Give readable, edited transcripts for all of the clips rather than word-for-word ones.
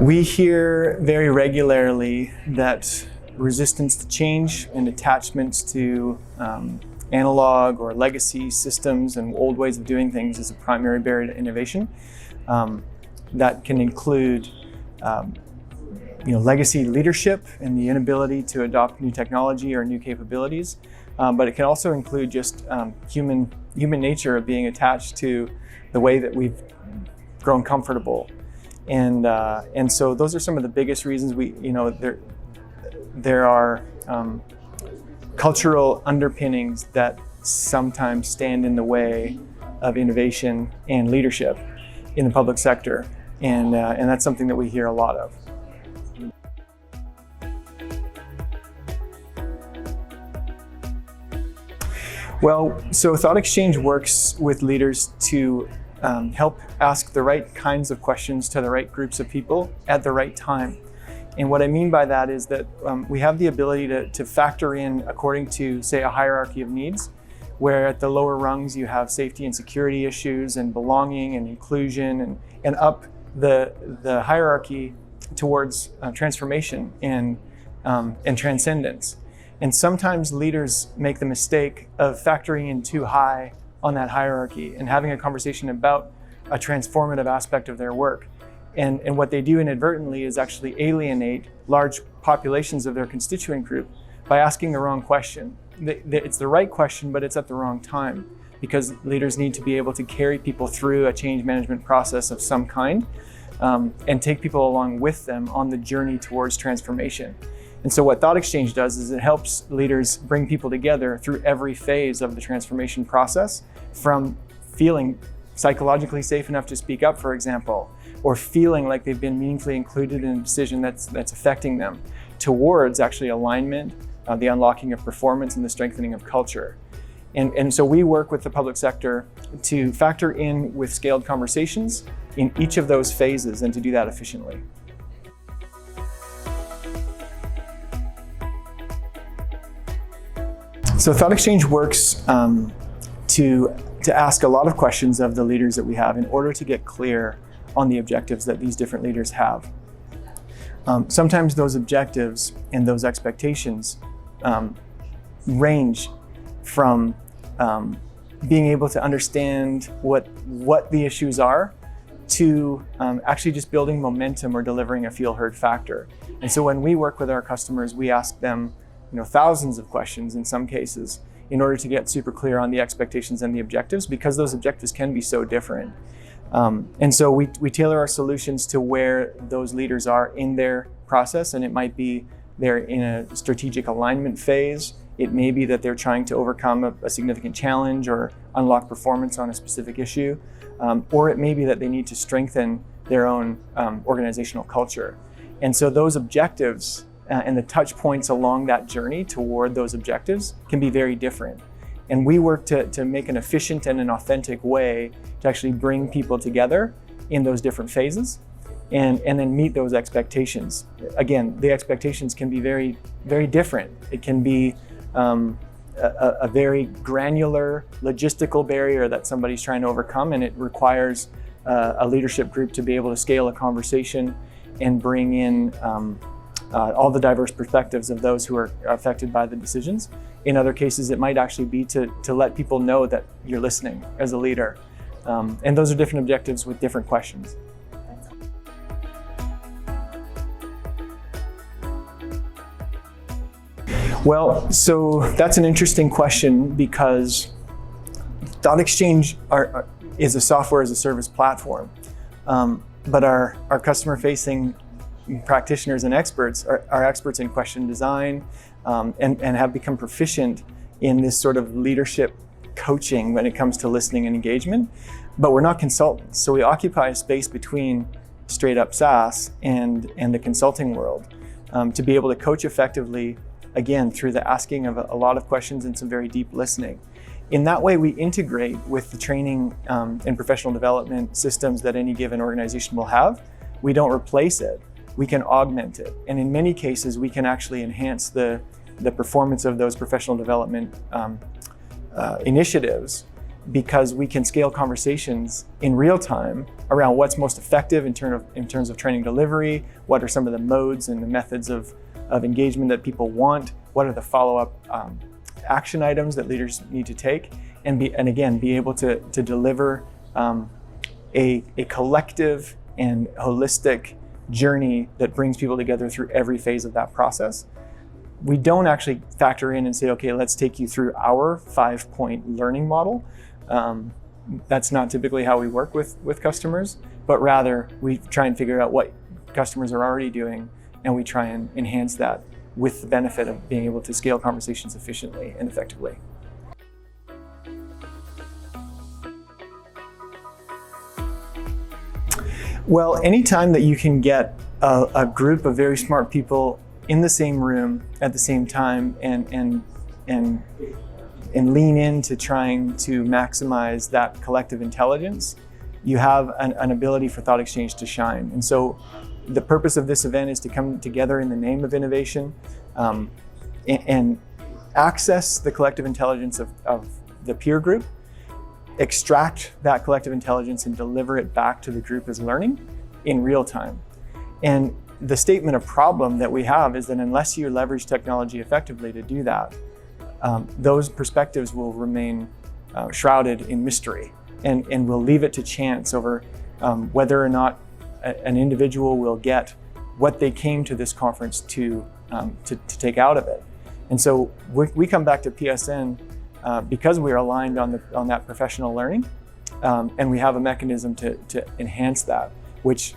We hear very regularly that resistance to change and attachments to analog or legacy systems and old ways of doing things is a primary barrier to innovation. That can include legacy leadership and the inability to adopt new technology or new capabilities, but it can also include just human nature of being attached to the way that we've grown comfortable. And so those are some of the biggest reasons there are cultural underpinnings that sometimes stand in the way of innovation and leadership in the public sector. And that's something that we hear a lot of. Well, so ThoughtExchange works with leaders to help ask the right kinds of questions to the right groups of people at the right time. And what I mean by that is that we have the ability to factor in according to, say, a hierarchy of needs, where at the lower rungs you have safety and security issues and belonging and inclusion, and up the hierarchy towards transformation and transcendence. And sometimes leaders make the mistake of factoring in too high on that hierarchy and having a conversation about a transformative aspect of their work. And what they do inadvertently is actually alienate large populations of their constituent group by asking the wrong question. It's the right question, but it's at the wrong time, because leaders need to be able to carry people through a change management process of some kind and take people along with them on the journey towards transformation. And so what ThoughtExchange does is it helps leaders bring people together through every phase of the transformation process, from feeling psychologically safe enough to speak up, for example, or feeling like they've been meaningfully included in a decision that's affecting them, towards actually alignment, the unlocking of performance, and the strengthening of culture. And so we work with the public sector to factor in with scaled conversations in each of those phases, and to do that efficiently. So ThoughtExchange works to ask a lot of questions of the leaders that we have in order to get clear on the objectives that these different leaders have. Sometimes those objectives and those expectations range from being able to understand what the issues are to actually just building momentum or delivering a feel-heard factor. And so when we work with our customers, we ask them thousands of questions in some cases in order to get super clear on the expectations and the objectives, because those objectives can be so different. And so we tailor our solutions to where those leaders are in their process, and it might be they're in a strategic alignment phase. It may be that they're trying to overcome a significant challenge or unlock performance on a specific issue, or it may be that they need to strengthen their own organizational culture. And so those objectives and the touch points along that journey toward those objectives can be very different. And we work to make an efficient and an authentic way to actually bring people together in those different phases and then meet those expectations. Again, the expectations can be very, very different. It can be a very granular logistical barrier that somebody's trying to overcome, and it requires a leadership group to be able to scale a conversation and bring in all the diverse perspectives of those who are affected by the decisions. In other cases, it might actually be to let people know that you're listening as a leader. And those are different objectives with different questions. Well, so that's an interesting question, because ThoughtExchange is a software as a service platform. But our customer-facing practitioners and experts are experts in question design and have become proficient in this sort of leadership coaching when it comes to listening and engagement. But we're not consultants, so we occupy a space between straight up SaaS and the consulting world to be able to coach effectively, again, through the asking of a lot of questions and some very deep listening. In that way, we integrate with the training and professional development systems that any given organization will have. We don't replace it. We can augment it. And in many cases, we can actually enhance the performance of those professional development initiatives because we can scale conversations in real time around what's most effective in terms of training delivery, what are some of the modes and the methods of engagement that people want, what are the follow-up action items that leaders need to take, and again be able to deliver a collective and holistic journey that brings people together through every phase of that process. We don't actually factor in and say, okay, let's take you through our 5-point learning model. That's not typically how we work with customers, but rather we try and figure out what customers are already doing, and we try and enhance that with the benefit of being able to scale conversations efficiently and effectively. Well, anytime that you can get a group of very smart people in the same room at the same time and lean into trying to maximize that collective intelligence, you have an ability for ThoughtExchange to shine. And so the purpose of this event is to come together in the name of innovation and access the collective intelligence of the peer group, extract that collective intelligence and deliver it back to the group as learning in real time. And the statement of problem that we have is that unless you leverage technology effectively to do that, those perspectives will remain shrouded in mystery, and we'll leave it to chance over whether or not an individual will get what they came to this conference to take out of it. And so we come back to PSN because we are aligned on that professional learning, and we have a mechanism to enhance that, which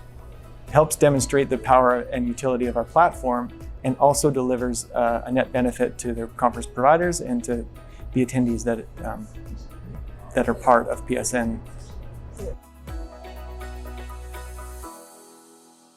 helps demonstrate the power and utility of our platform, and also delivers a net benefit to the conference providers and to the attendees that are part of PSN.